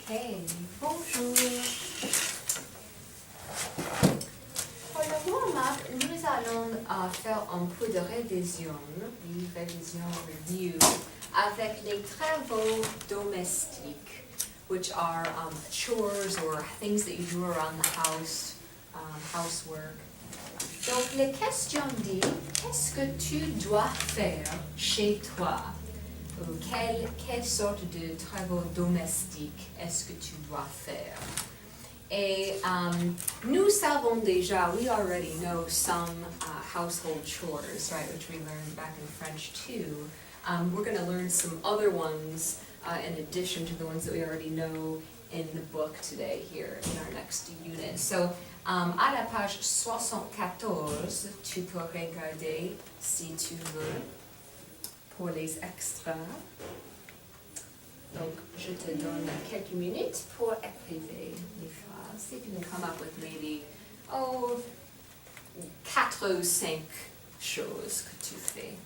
Hey, bonjour. Pour le warm-up, nous allons faire un peu de révision, review, avec les travaux domestiques, which are chores or things that you do around the house, housework. Donc, les questions disent, qu'est-ce que tu dois faire chez toi? Ou quelle sorte de travaux domestiques est-ce que tu dois faire? Et nous savons déjà, we already know some household chores, right, which we learned back in French too. We're going to learn some other ones in addition to the ones that we already know in the book today here in our next unit. So, à la page 74, tu peux regarder si tu veux pour les extras. Donc, je te donne quelques minutes pour écrire les phrases. You can come up with maybe, 4 ou 5 choses que tu fais.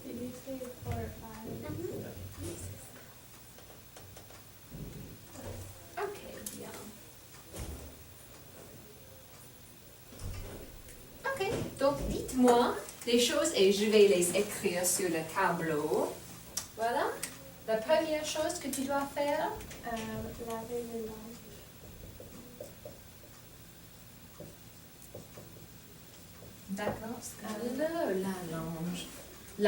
Did you say 4 or 5? Ok, bien. Ok, donc dites-moi les choses et je vais les écrire sur le tableau. Voilà. La première chose que tu dois faire, Laver le linge. d'accord, le linge. Le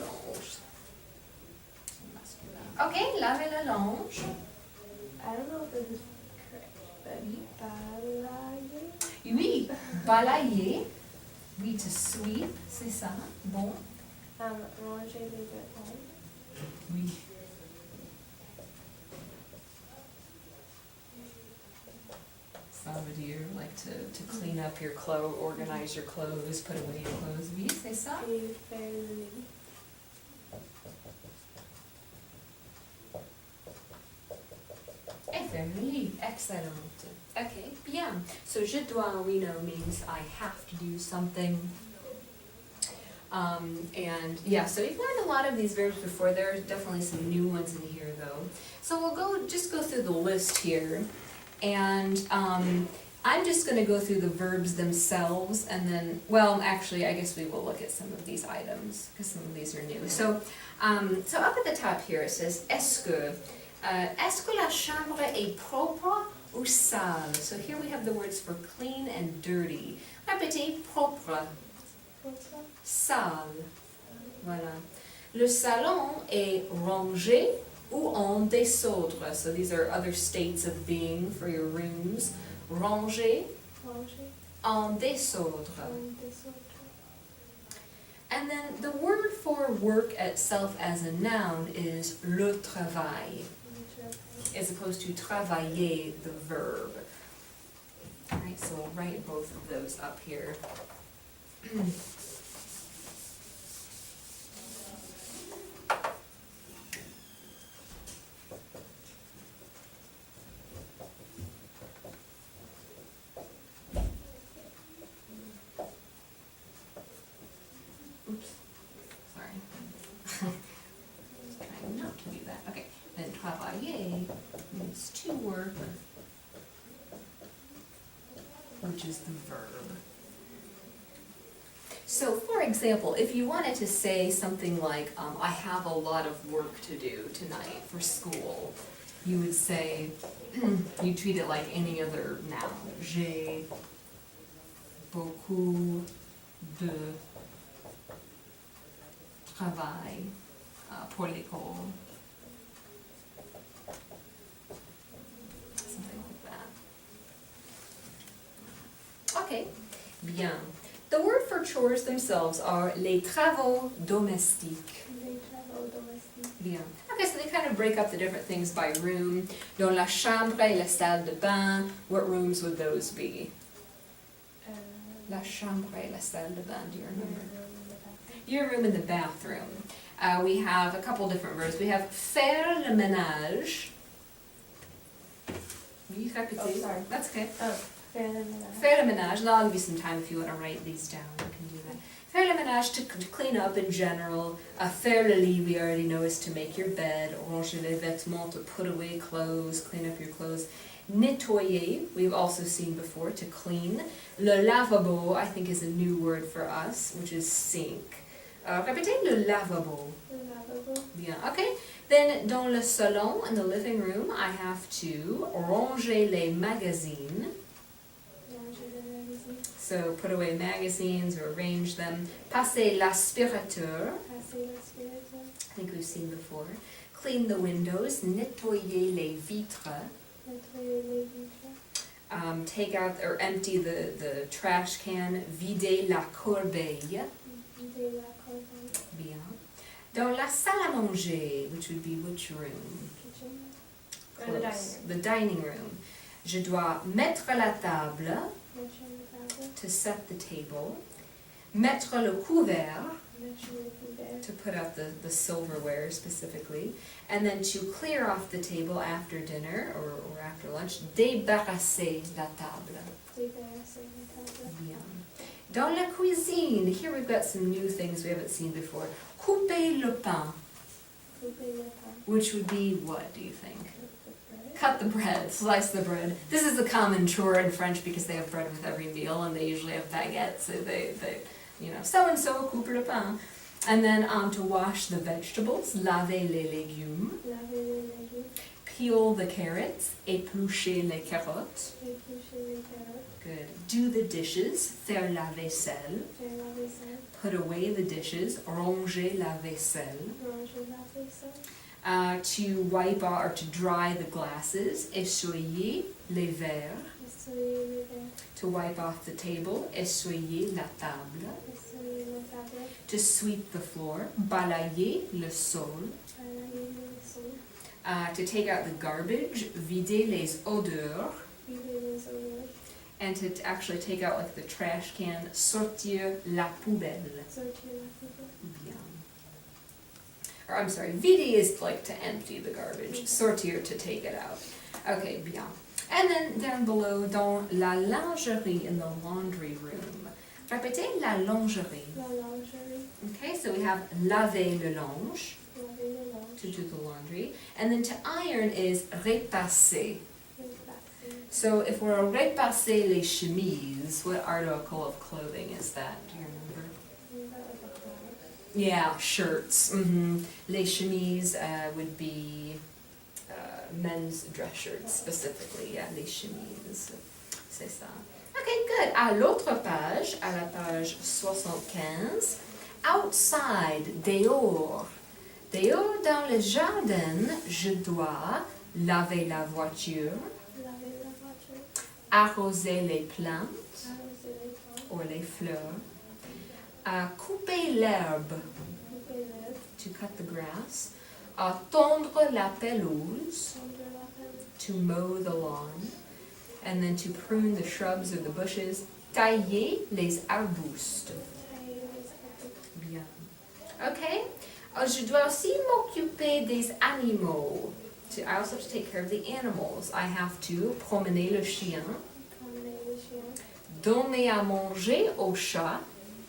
linge. Ok, laver le linge. I don't know if this is correct, but balayer. Oui, balayer. Oui, to sweep, c'est ça. Bon. Ranger les vêtements. Oui. Ça veut dire, like to clean up your clothes, organize your clothes, put away your clothes. Oui, c'est ça. Et faire le lit. Et faire le lit. Excellent. Okay, bien. So je dois, we know, means I have to do something. And yeah, so we've learned a lot of these verbs before. There are definitely some new ones in here though. So we'll just go through the list here. And I'm just gonna go through the verbs themselves and then, well, actually, I guess we will look at some of these items because some of these are new. So up at the top here it says, est-ce que la chambre est propre ou sale? So here we have the words for clean and dirty. Répétez, propre. Sale. Voilà. Le salon est rangé ou en désordre. So these are other states of being for your rooms. Rangé, Ranger. en désordre. Désordre. And then the word for work itself as a noun is le travail, as opposed to travailler, the verb. Alright, so we'll write both of those up here. Oops, sorry. which is the verb. So, for example, if you wanted to say something like, I have a lot of work to do tonight for school, you would say, you treat it like any other noun. J'ai beaucoup de travail pour l'école. Something like that. Okay, bien. The word for chores themselves are les travaux domestiques. Les travaux domestiques. Bien. Okay, so they kind of break up the different things by room. Dans la chambre et la salle de bain, what rooms would those be? La chambre et la salle de bain, do you remember? Your room in the bathroom. We have a couple different verbs. We have faire le ménage. Will you répéter? Oh, sorry. That's okay. Faire le ménage. Faire le ménage, and I'll give you some time if you want to write these down, you can do that. Faire le ménage, to clean up in general. Faire le lit, we already know, is to make your bed. Ranger les vêtements, to put away clothes, clean up your clothes. Nettoyer, we've also seen before, to clean. Le lavabo, I think, is a new word for us, which is sink. Répétez le lavabo. Le lavabo. Bien, okay. Then, dans le salon, in the living room, I have to ranger les magazines. Ranger les magazines. So, put away magazines or arrange them. Passer l'aspirateur. Passer l'aspirateur. I think we've seen before. Clean the windows. Nettoyer les vitres. Nettoyer les vitres. Take out or empty the trash can. Vider la corbeille. Vider la corbeille. Bien. Dans la salle à manger, which would be which room? Kitchen. Or Close. the dining room. The dining room. Je dois mettre la table, Mettre la table. to set the table. Mettre le couvert, Mettre le couvert. to put out the silverware specifically. And then to clear off the table after dinner or after lunch. Débarrasser la table. Débarrasser la table. Bien. Dans la cuisine, here we've got some new things we haven't seen before. Couper le pain, Couper le pain. which would be what, do you think? The bread. Cut the bread, slice the bread. This is a common chore in French because they have bread with every meal and they usually have baguettes, so they so-and-so couper le pain. And then to wash the vegetables, laver les légumes, Laver les légumes. peel the carrots, éplucher les carottes. Éplucher les carottes. Good. Do the dishes, faire la vaisselle. Faire la vaisselle. Put away the dishes, ranger la vaisselle. Ranger la vaisselle. To wipe off or to dry the glasses, essuyer les verres. Essuyer les verres. To wipe off the table, essuyer la table. Essuyer la table. To sweep the floor, balayer le sol. Balayer le sol. To take out the garbage, vider les odeurs. Vider les odeurs. And to actually take out like the trash can, sortir la poubelle. Sortir la poubelle. Bien. Or I'm sorry, vider is like to empty the garbage, sortir to take it out. Okay, bien. And then down below, dans la lingerie, in the laundry room. Répétez la lingerie. La lingerie. Okay, so we have laver le linge, Laver le linge. to do the laundry. And then to iron is repasser. Repasser. So if we're repasser les chemises, what article of clothing is that? Do you remember? Yeah, shirts. Les chemises would be men's dress shirts specifically. Yeah, les chemises. C'est ça. Okay, good. À l'autre page, à la page 75, outside, dehors. Dehors dans le jardin, je dois laver la voiture, Laver la voiture. arroser les plantes Arroser les plantes. ou les fleurs, couper l'herbe, Couper l'herbe. to cut the grass, tondre la pelouse, Tondre la pelouse. to mow the lawn, and then to prune the shrubs or the bushes, tailler les arbustes. Tailler les arbustes. Bien. Okay. Je dois aussi m'occuper des animaux. I also have to take care of the animals. I have to promener le chien, Promener le chien. donner à manger au chat,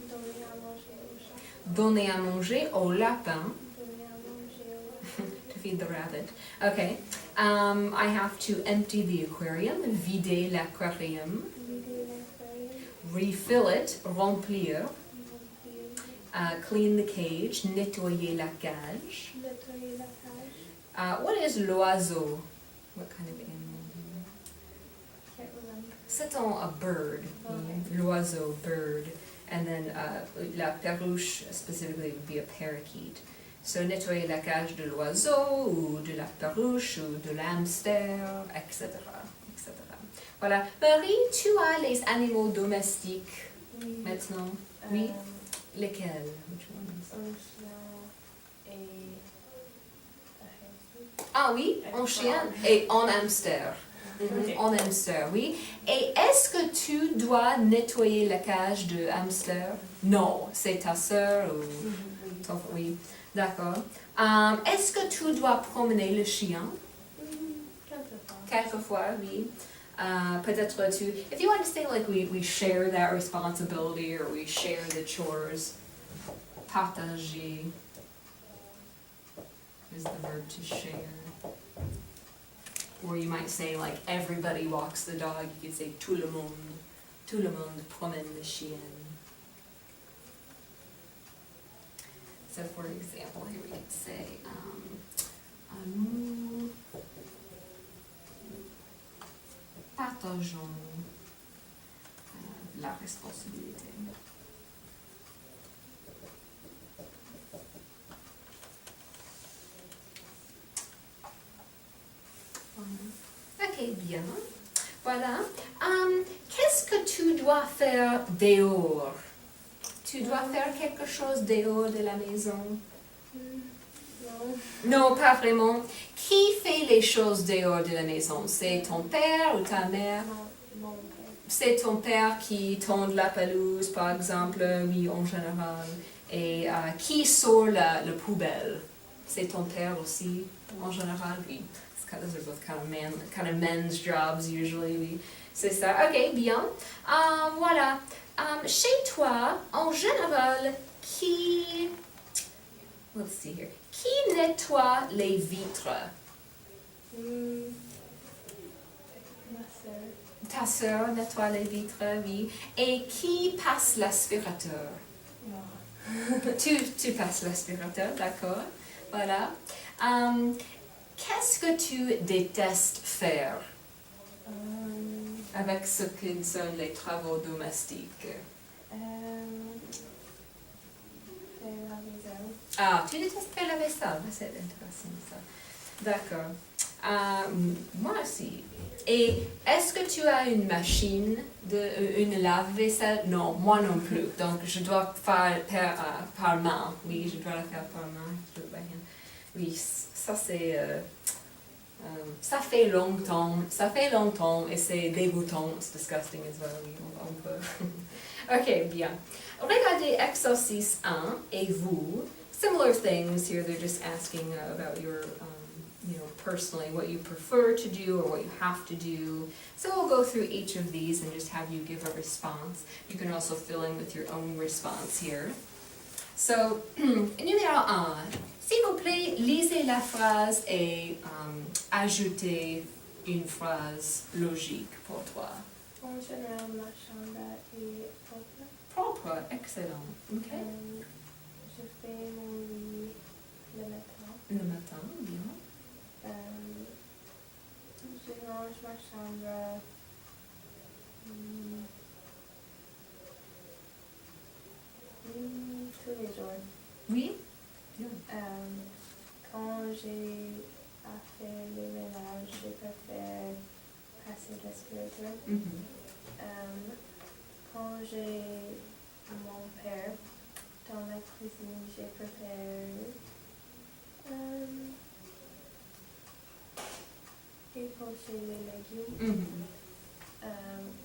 Donner à manger au chat. donner à manger au lapin, Donner à manger au lapin. to feed the rabbit. Okay. I have to empty the aquarium, vider l'aquarium. Vider refill it, remplir. Clean the cage, nettoyer la cage. Nettoyer la cage. What is l'oiseau? What kind of animal do you know? Can't remember. C'est a bird. Okay. L'oiseau, bird. And then la perruche specifically would be a parakeet. So nettoyer la cage de l'oiseau ou de la perruche ou de l'hamster, etc. etc. Voilà. Marie, tu as les animaux domestiques Oui. maintenant? Oui. Lesquels? Which ones? Un chien et un hamster. Ah oui, en chien et en hamster. Ok. En hamster, oui. Et est-ce que tu dois nettoyer la cage de hamster? Non, c'est ta sœur ou ton... Oui, d'accord. Est-ce que tu dois promener le chien? Quelquefois, oui. Peut-être tu... If you want to say like we share that responsibility or we share the chores, partager is the verb to share. Or you might say like everybody walks the dog, you could say tout le monde promène le chien. So for example, here we could say, nous partageons la responsabilité. Ok, bien. Voilà. Qu'est-ce que tu dois faire dehors? Tu dois faire quelque chose dehors de la maison? Non. Non, pas vraiment. Qui fait les choses dehors de la maison? C'est ton père ou ta mère? Mon père. C'est ton père qui tond la pelouse, par exemple, oui, en général. Et qui sort la poubelle? C'est ton père aussi, en général, oui. Those are both kind of men's jobs usually. Oui. C'est ça. Ok, bien. Voilà. Chez toi, en général, let's see here. Qui nettoie les vitres? Ma sœur. Ta sœur nettoie les vitres, oui. Et qui passe l'aspirateur? Moi. Tu passes l'aspirateur, d'accord. Voilà. Qu'est-ce que tu détestes faire avec ce qui sont les travaux domestiques? Faire la maison. Ah, tu détestes faire la vaisselle, c'est intéressant ça. D'accord. Moi aussi. Et est-ce que tu as une machine, une lave-vaisselle? Non, moi non plus. Donc je dois faire par main. Oui, je dois la faire par main. Oui, ça c'est... ça fait longtemps et c'est dégoûtant, it's disgusting as well, oui, on peut. Ok, bien. Regardez exercice 1 et vous. Similar things here, they're just asking about your, personally, what you prefer to do or what you have to do. So we'll go through each of these and just have you give a response. You can also fill in with your own response here. So, numéro 1. S'il vous plaît, lisez la phrase et ajoutez une phrase logique pour toi. En général, ma chambre est propre. Propre, excellent. Ok. Je fais mon lit le matin. Le matin, bien. Je range ma chambre. Tous les jours. Oui. Bien. Quand j'ai à faire le ménage, je préfère passer l'aspirateur. Quand j'ai mon père dans la cuisine, je préfère éplucher les légumes.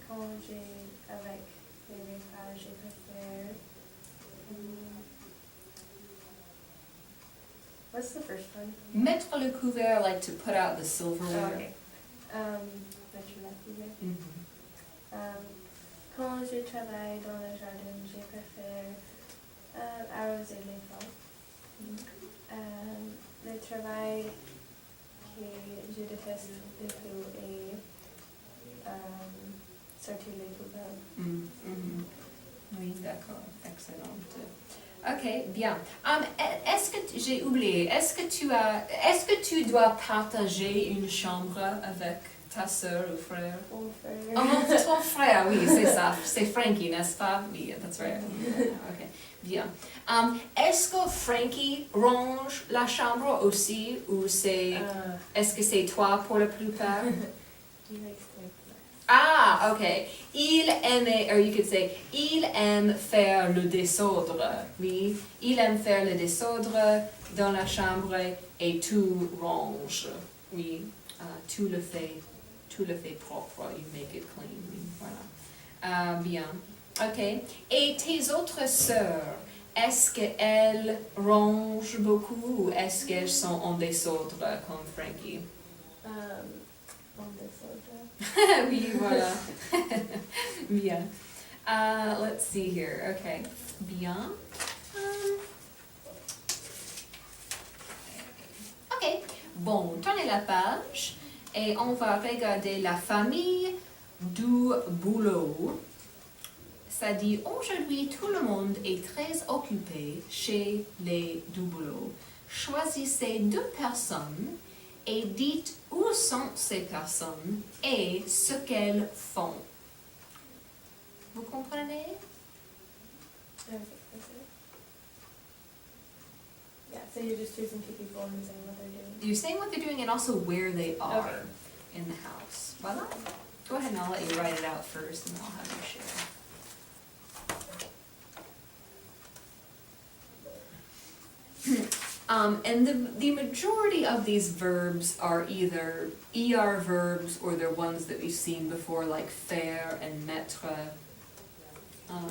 Quand j'ai avec les repas, je préfère what's the first one? Mettre le couvert, like to put out the silverware. Oh, okay. Mettre la cuillère. Quand je travaille dans le jardin, je préfère arroser les plantes. Le travail que je déteste le plus est sortir les poubelles. Oui, d'accord, excellente. Ok, bien. Est-ce que j'ai oublié, est-ce que tu dois partager une chambre avec ta sœur ou frère? Mon frère. Oh, ton frère, oui, c'est ça. C'est Frankie, n'est-ce pas? Oui, that's right. Ok, bien. Est-ce que Frankie range la chambre aussi, ou est-ce que c'est toi pour la plupart? He likes to make the mess. Ah, ok. Il aimait, or you could say, il aime faire le désordre. Oui, il aime faire le désordre dans la chambre et tout range. Oui, tout le fait propre. You make it clean. Oui, voilà. Bien. Ok. Et tes autres sœurs, est-ce qu'elles rangent beaucoup ou est-ce qu'elles sont en désordre comme Frankie? On désordre. Oui, voilà. Bien. Let's see here. Okay. Bien. Ok. Bon, tournez la page et on va regarder la famille du boulot. Ça dit, aujourd'hui, tout le monde est très occupé chez les du boulot. Choisissez 2 personnes et dites où sont ces personnes et ce qu'elles font. Vous comprenez? Okay, that's it. Yeah, so you're just choosing 2 people and saying what they're doing. You're saying what they're doing and also where they are Okay. in the house. Voilà. Go ahead and I'll let you write it out first and then I'll have you share. And the majority of these verbs are either ER verbs or they're ones that we've seen before, like faire and mettre.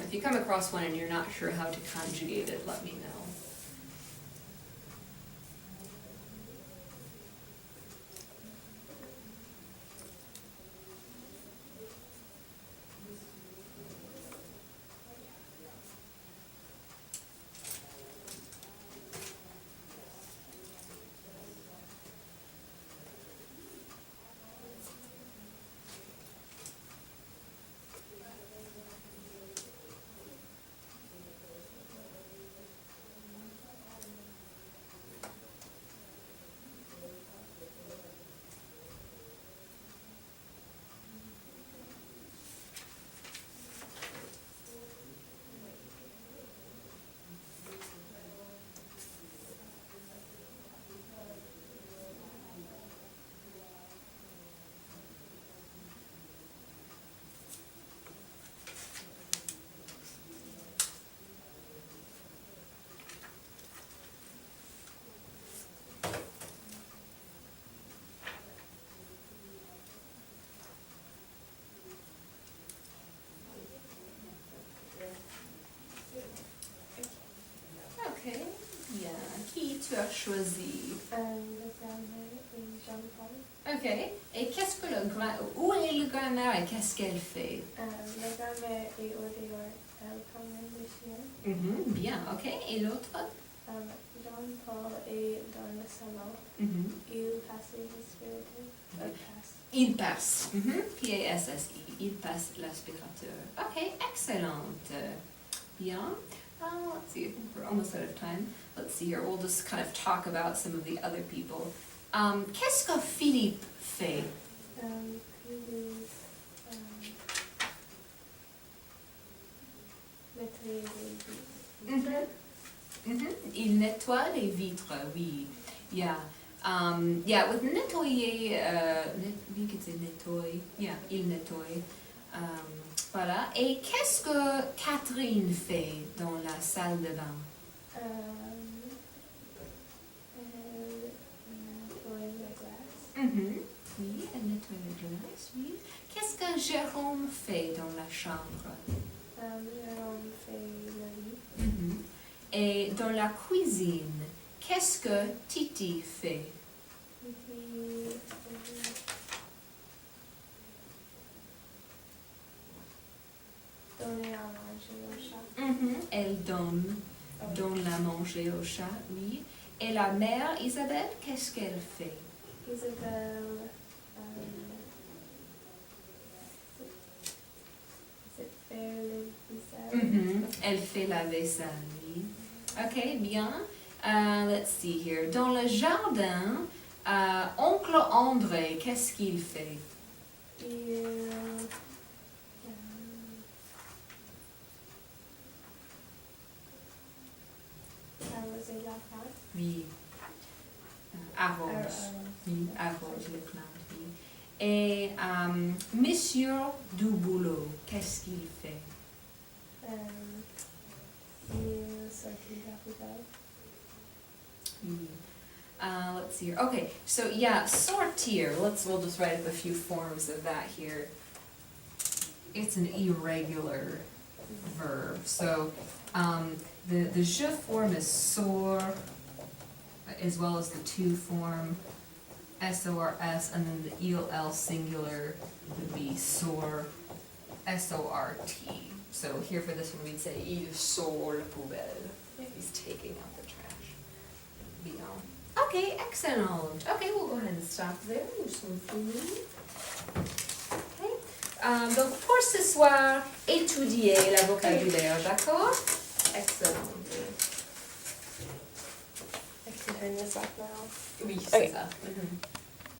If you come across one and you're not sure how to conjugate it, let me know. Ok, bien. Qui tu as choisi? Le grand-mère et Jean-Paul. Ok. Et qu'est-ce que où est le grand-mère et qu'est-ce qu'elle fait? La grand-mère est au dehors, elle promène les chiens. Bien, ok. Et l'autre? Jean-Paul est dans le salon. Il passe l'aspirateur. Il passe. P-A-S-S-E. Il passe l'aspirateur. Ok, excellente. Bien. Let's see, I think we're almost out of time. Let's see here, we'll just kind of talk about some of the other people. Qu'est-ce que Philippe fait? Il nettoie les vitres, oui. Yeah. Yeah, with nettoyer, we could say nettoie. Yeah, il nettoie. Voilà. Et qu'est-ce que Catherine fait dans la salle de bain? Oui, elle nettoie la glace, oui. Qu'est-ce que Jérôme fait dans la chambre? Jérôme fait le lit. Et dans la cuisine, qu'est-ce que Titi fait? Donner à manger au chat. Elle donne la manger au chat, oui. Et la mère, Isabelle, qu'est-ce qu'elle fait? Isabelle faire le vaisselle. Elle fait la vaisselle, oui. Ok, bien. Let's see here. Dans le jardin, oncle André, qu'est-ce qu'il fait? Il arroser la plante. Oui. Arrose. Oui, arrose les plantes, oui. Et Monsieur du boulot, qu'est-ce qu'il fait? Il sortit la poubelle. Oui. Let's see here. Okay, so yeah, sortir. We'll just write up a few forms of that here. It's an irregular verb. So the je form is sor, as well as the to form, SORS, and then the EL singular would be sor, SORT. So here for this one we'd say il sort la poubelle. He's taking out the trash. Bien. Okay, excellent. Okay, we'll go ahead and stop there. Nous sommes finis. Okay. Donc pour ce soir, étudier le vocabulaire, d'accord? Excellent. I can turn this off now. Oui, c'est Okay. ça.